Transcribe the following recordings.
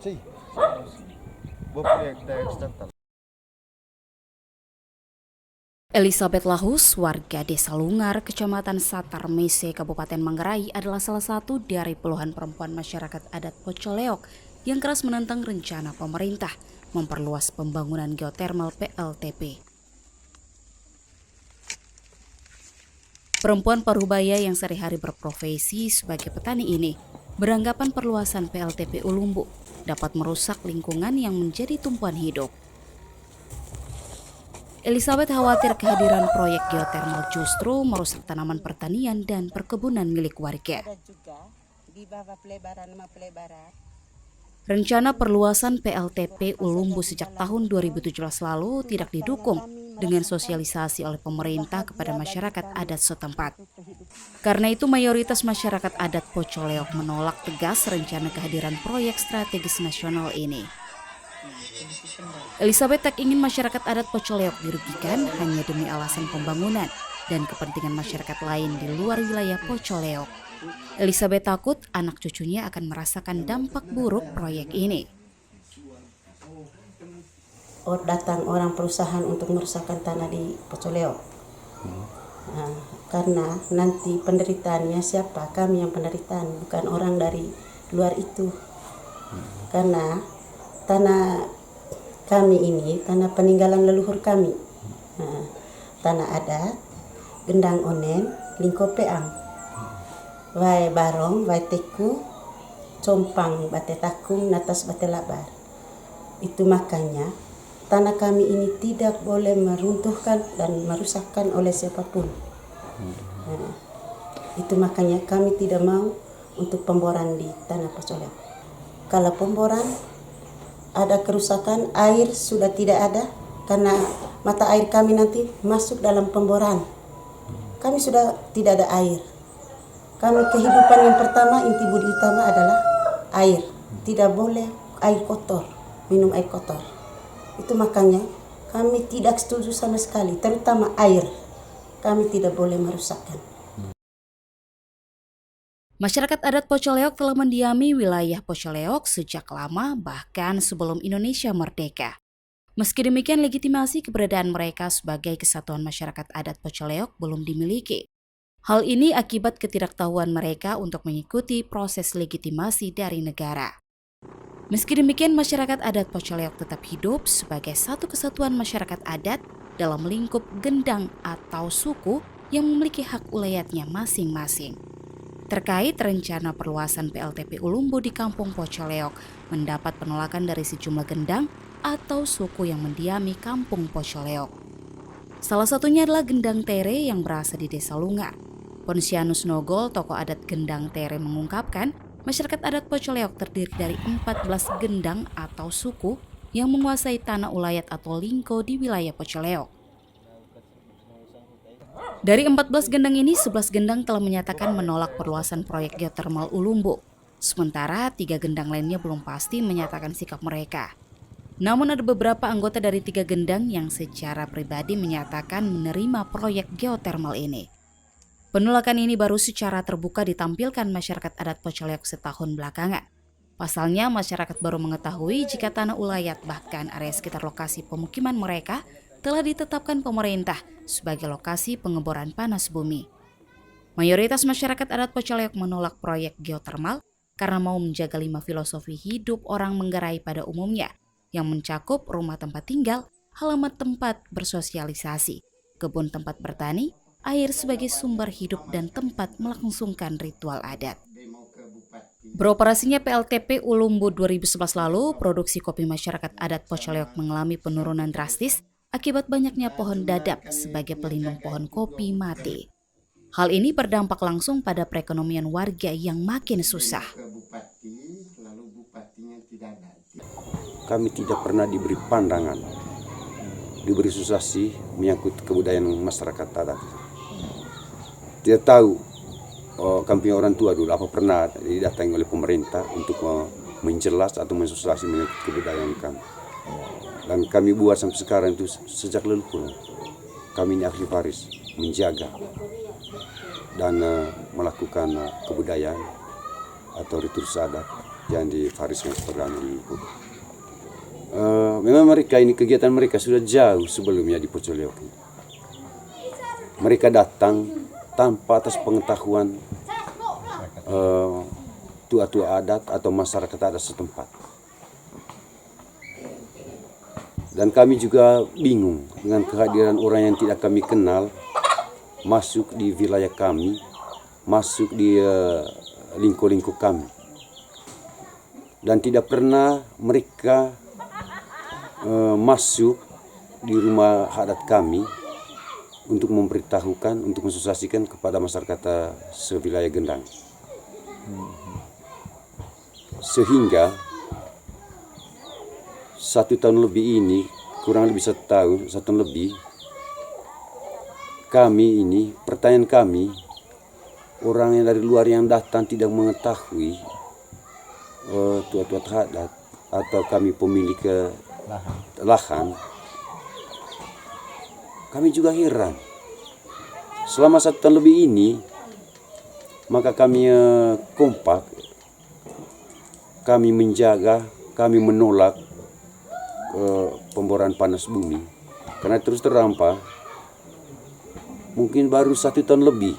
Sì, buon proyecto estatal. Elizabeth Lahus, warga Desa Lungar, Kecamatan Satar Mese, Kabupaten Manggarai adalah salah satu dari puluhan perempuan masyarakat adat Pocoleok yang keras menentang rencana pemerintah memperluas pembangunan geotermal PLTP. Perempuan Parubaya yang sehari-hari berprofesi sebagai petani ini beranggapan perluasan PLTP Ulumbu dapat merusak lingkungan yang menjadi tumpuan hidup. Elizabeth khawatir kehadiran proyek geotermal justru merusak tanaman pertanian dan perkebunan milik warga. Rencana perluasan PLTP Ulumbu sejak tahun 2017 lalu tidak didukung dengan sosialisasi oleh pemerintah kepada masyarakat adat setempat. Karena itu mayoritas masyarakat adat Pocoleok menolak tegas rencana kehadiran proyek strategis nasional ini. Elizabeth tak ingin masyarakat adat Pocoleok dirugikan hanya demi alasan pembangunan dan kepentingan masyarakat lain di luar wilayah Pocoleok. Elizabeth takut anak cucunya akan merasakan dampak buruk proyek ini. Datang orang perusahaan untuk merusakkan tanah di Pocoleok. Karena nanti penderitaannya siapa? Kami yang penderitaan, bukan orang dari luar itu. Karena tanah kami ini tanah peninggalan leluhur kami, tanah adat, gendang onen, lingkopeang, wai barong, wai teku, compang, bate takung, natas bate labar. Itu makanya tanah kami ini tidak boleh meruntuhkan dan merusakkan oleh siapapun. Itu makanya kami tidak mau untuk pemboran di tanah Pocoleok. Kalau pemboran ada kerusakan, air sudah tidak ada karena mata air kami nanti masuk dalam pemboran. Kami sudah tidak ada air. Kami kehidupan yang pertama, inti budi utama adalah air. Tidak boleh air kotor, minum air kotor. Itu makanya kami tidak setuju sama sekali, terutama air. Kami tidak boleh merusakkan. Masyarakat adat Pocoleok telah mendiami wilayah Pocoleok sejak lama, bahkan sebelum Indonesia merdeka. Meski demikian, legitimasi keberadaan mereka sebagai kesatuan masyarakat adat Pocoleok belum dimiliki. Hal ini akibat ketidaktahuan mereka untuk mengikuti proses legitimasi dari negara. Meski demikian, masyarakat adat Pocoleok tetap hidup sebagai satu kesatuan masyarakat adat dalam lingkup gendang atau suku yang memiliki hak ulayatnya masing-masing. Terkait rencana perluasan PLTP Ulumbu di Kampung Pocoleok mendapat penolakan dari sejumlah gendang atau suku yang mendiami Kampung Pocoleok. Salah satunya adalah Gendang Tere yang berasal di Desa Lungar. Ponsianus Nogol, tokoh adat Gendang Tere, mengungkapkan masyarakat adat Pocoleok terdiri dari 14 gendang atau suku yang menguasai tanah ulayat atau lingko di wilayah Pocoleok. Dari 14 gendang ini, 11 gendang telah menyatakan menolak perluasan proyek geotermal Ulumbu. Sementara 3 gendang lainnya belum pasti menyatakan sikap mereka. Namun ada beberapa anggota dari 3 gendang yang secara pribadi menyatakan menerima proyek geotermal ini. Penolakan ini baru secara terbuka ditampilkan masyarakat adat Pocoleok setahun belakangan. Pasalnya, masyarakat baru mengetahui jika tanah ulayat bahkan area sekitar lokasi pemukiman mereka telah ditetapkan pemerintah sebagai lokasi pengeboran panas bumi. Mayoritas masyarakat adat Pocoleok menolak proyek geotermal karena mau menjaga 5 filosofi hidup orang Manggarai pada umumnya, yang mencakup rumah tempat tinggal, halaman tempat bersosialisasi, kebun tempat bertani, air sebagai sumber hidup, dan tempat melangsungkan ritual adat. Beroperasinya PLTP Ulumbu 2011 lalu, produksi kopi masyarakat adat Pocoleok mengalami penurunan drastis akibat banyaknya pohon dadap sebagai pelindung pohon kopi mati. Hal ini berdampak langsung pada perekonomian warga yang makin susah. Kami tidak pernah diberi pandangan, diberi sugesti menyangkut kebudayaan masyarakat adat. Tidak tahu kami orang tua dulu apa pernah didatangi oleh pemerintah untuk menjelas atau mensosialisasi menyangkut kebudayaan kami. Dan kami buat sampai sekarang itu sejak leluhur. Kami ini aktivis menjaga dan melakukan kebudayaan atau ritual adat. yang di Faris kepada Ulumbu. Memang mereka ini kegiatan mereka sudah jauh sebelumnya di Pocoleo. Mereka datang tanpa atas pengetahuan tua-tua adat atau masyarakat adat setempat. Dan kami juga bingung dengan kehadiran orang yang tidak kami kenal masuk di wilayah kami, masuk di lingkup-lingkup kami. Dan tidak pernah mereka masuk di rumah adat kami untuk memberitahukan, untuk mensosialisasikan kepada masyarakat sewilayah Gendang. Sehingga 1 tahun lebih ini, kurang lebih 1 tahun lebih, kami ini, pertanyaan kami, orang yang dari luar yang datang tidak mengetahui tua-tua adat atau kami pemilik lahan, kami juga heran. Selama 1 tahun lebih ini, maka kami kompak, kami menjaga, kami menolak pemboran panas bumi. Karena terus terang Pak, mungkin baru 1 tahun lebih.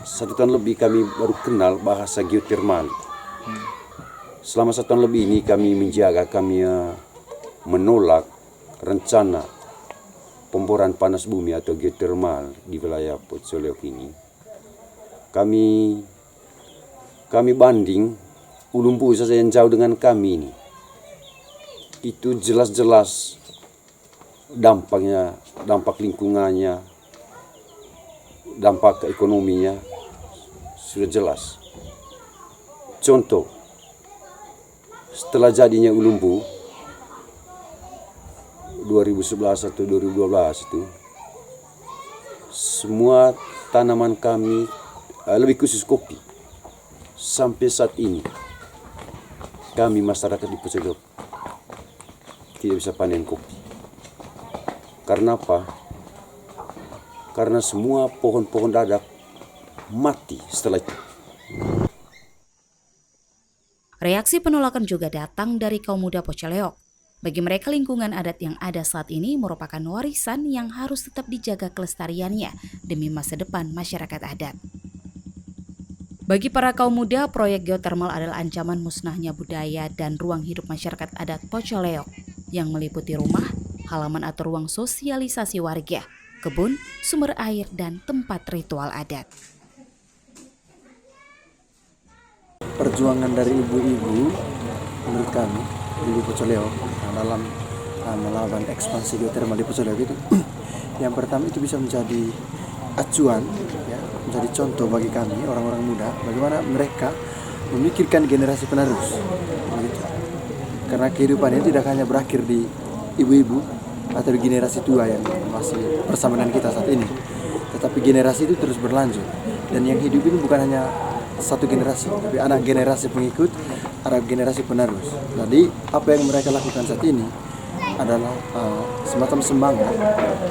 1 tahun lebih kami baru kenal bahasa geotermal. Selama 1 tahun lebih ini kami menjaga, kami menolak rencana pemboran panas bumi atau geotermal di wilayah Pocoleo ini. Kami banding Ulumbu saja yang jauh dengan kami ini. Itu jelas-jelas dampaknya, dampak lingkungannya, dampak ekonominya sudah jelas. Contoh, setelah jadinya Ulumbu 2011 atau 2012 itu, semua tanaman kami, lebih khusus kopi, sampai saat ini kami masyarakat di Pocoleo tidak bisa panen kopi. Karena apa? Karena semua pohon-pohon dadak mati setelah itu. Reaksi penolakan juga datang dari kaum muda Pocoleo. Bagi mereka lingkungan adat yang ada saat ini merupakan warisan yang harus tetap dijaga kelestariannya demi masa depan masyarakat adat. Bagi para kaum muda, proyek geotermal adalah ancaman musnahnya budaya dan ruang hidup masyarakat adat Pocoleo yang meliputi rumah, halaman atau ruang sosialisasi warga, kebun, sumber air, dan tempat ritual adat. Perjuangan dari ibu-ibu menurut kami di Pocoleo dalam melawan ekspansi geotermal di Pocoleo itu, yang pertama itu bisa menjadi acuan, ya, menjadi contoh bagi kami orang-orang muda bagaimana mereka memikirkan generasi penerus, gitu. Karena kehidupan ini tidak hanya berakhir di ibu-ibu atau di generasi tua yang masih bersama dengan kita saat ini, tetapi generasi itu terus berlanjut, dan yang hidup ini bukan hanya satu generasi, tapi anak generasi pengikut, ada generasi penerus. Jadi apa yang mereka lakukan saat ini adalah semacam semangat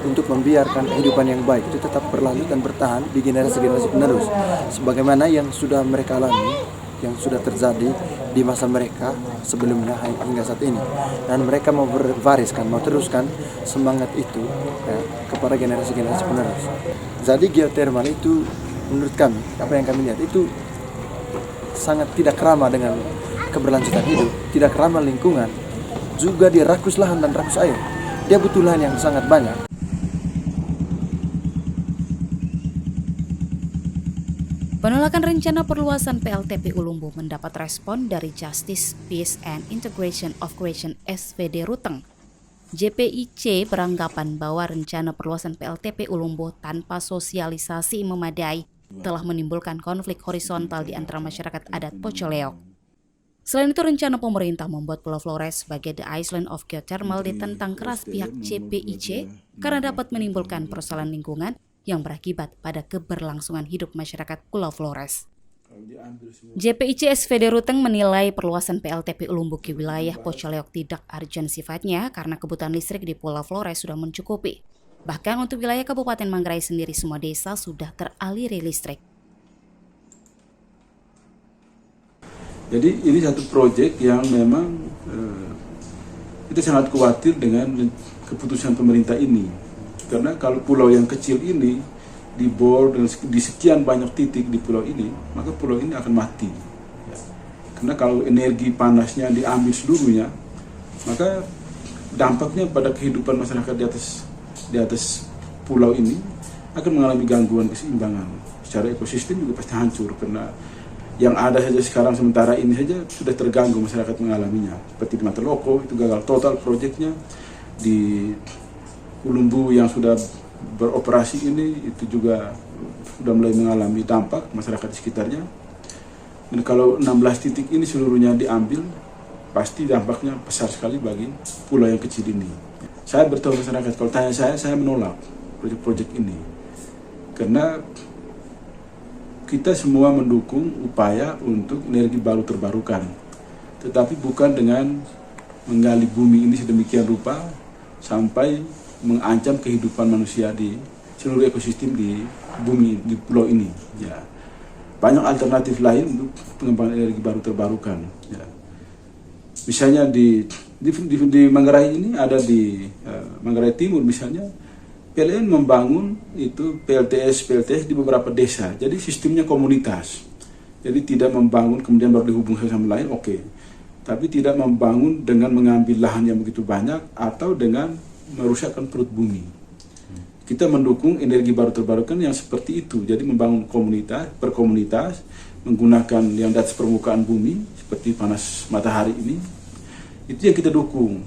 untuk membiarkan kehidupan yang baik itu tetap berlanjut dan bertahan di generasi-generasi penerus, sebagaimana yang sudah mereka alami, yang sudah terjadi di masa mereka sebelumnya hingga saat ini. Dan mereka mau berwariskan, mau teruskan semangat itu, ya, kepada generasi-generasi penerus. Jadi geotermal itu menurut kami, apa yang kami lihat itu sangat tidak ramah dengan keberlanjutan hidup, tidak ramah lingkungan. Juga dia rakus lahan dan rakus air. Dia butuh lahan yang sangat banyak. Penolakan rencana perluasan PLTP Ulumbu mendapat respon dari Justice, Peace and Integration of Creation SVD Ruteng. JPIC beranggapan bahwa rencana perluasan PLTP Ulumbu tanpa sosialisasi memadai telah menimbulkan konflik horizontal di antara masyarakat adat Pocoleo. Selain itu, rencana pemerintah membuat Pulau Flores sebagai The Island of Geothermal ditentang keras pihak JPIC karena dapat menimbulkan persoalan lingkungan yang berakibat pada keberlangsungan hidup masyarakat Pulau Flores. JPIC SVD Ruteng menilai perluasan PLTP Ulumbu ke wilayah Pocoleo tidak urgent sifatnya karena kebutuhan listrik di Pulau Flores sudah mencukupi. Bahkan untuk wilayah Kabupaten Manggarai sendiri semua desa sudah teraliri listrik. Jadi ini satu proyek yang memang kita sangat khawatir dengan keputusan pemerintah ini. Karena kalau pulau yang kecil ini dibor dan di sekian banyak titik di pulau ini, maka pulau ini akan mati. Karena kalau energi panasnya diambil seluruhnya, maka dampaknya pada kehidupan masyarakat di atas pulau ini akan mengalami gangguan keseimbangan. Secara ekosistem juga pasti hancur, karena yang ada saja sekarang sementara ini saja sudah terganggu masyarakat mengalaminya. Seperti di Mataloko itu gagal total proyeknya, di Ulumbu yang sudah beroperasi ini itu juga sudah mulai mengalami dampak masyarakat di sekitarnya. Dan kalau 16 titik ini seluruhnya diambil, pasti dampaknya besar sekali bagi pulau yang kecil ini. Saya beritahu masyarakat, kalau tanya saya menolak proyek-proyek ini. Karena kita semua mendukung upaya untuk energi baru terbarukan. Tetapi bukan dengan menggali bumi ini sedemikian rupa sampai mengancam kehidupan manusia di seluruh ekosistem di bumi, di pulau ini. Ya. Banyak alternatif lain untuk pengembangan energi baru terbarukan. Ya. Misalnya di Manggarai ini ada di Manggarai Timur misalnya, PLN membangun itu PLTS di beberapa desa. Jadi sistemnya komunitas. Jadi tidak membangun kemudian baru dihubungkan sama lain, oke. Tapi tidak membangun dengan mengambil lahan yang begitu banyak atau dengan merusakkan perut bumi. Kita mendukung energi baru terbarukan yang seperti itu. Jadi membangun komunitas, per komunitas, menggunakan yang di atas permukaan bumi seperti panas matahari ini. Itu yang kita dukung.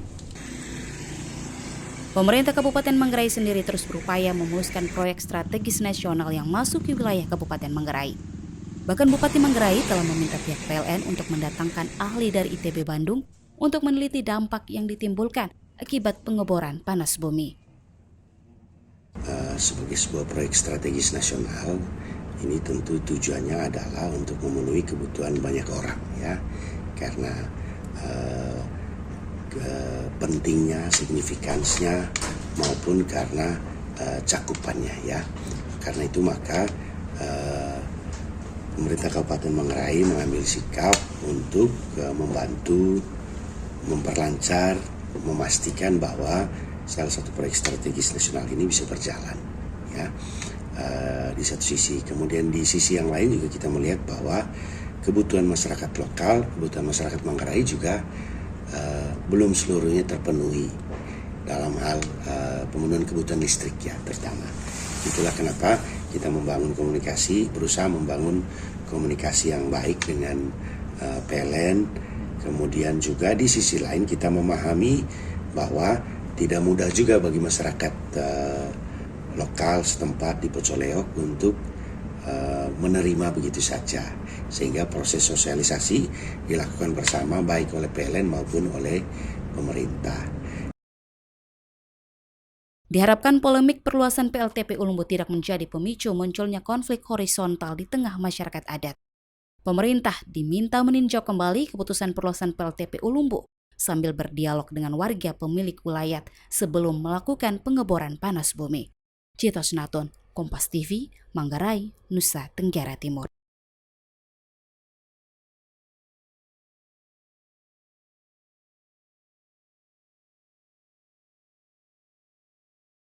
Pemerintah Kabupaten Manggarai sendiri terus berupaya memuluskan proyek strategis nasional yang masuk ke wilayah Kabupaten Manggarai. Bahkan Bupati Manggarai telah meminta pihak PLN untuk mendatangkan ahli dari ITB Bandung untuk meneliti dampak yang ditimbulkan akibat pengeboran panas bumi. Sebagai sebuah proyek strategis nasional, ini tentu tujuannya adalah untuk memenuhi kebutuhan banyak orang, ya, karena pentingnya, signifikansinya maupun karena cakupannya, ya. Karena itu maka pemerintah Kabupaten Manggarai mengambil sikap untuk membantu, memperlancar, memastikan bahwa salah satu proyek strategis nasional ini bisa berjalan, ya. Di satu sisi, kemudian di sisi yang lain juga kita melihat bahwa kebutuhan masyarakat lokal, kebutuhan masyarakat Manggarai juga belum seluruhnya terpenuhi dalam hal pemenuhan kebutuhan listrik, ya, terutama. Itulah kenapa kita membangun komunikasi, berusaha membangun komunikasi yang baik dengan PLN. Kemudian juga di sisi lain kita memahami bahwa tidak mudah juga bagi masyarakat lokal setempat di Pocoleok untuk menerima begitu saja, sehingga proses sosialisasi dilakukan bersama baik oleh PLN maupun oleh pemerintah. Diharapkan polemik perluasan PLTP Ulumbu tidak menjadi pemicu munculnya konflik horizontal di tengah masyarakat adat. Pemerintah diminta meninjau kembali keputusan perluasan PLTP Ulumbu sambil berdialog dengan warga pemilik wilayah sebelum melakukan pengeboran panas bumi. Cita Senatun, Kompas TV, Manggarai, Nusa Tenggara Timur.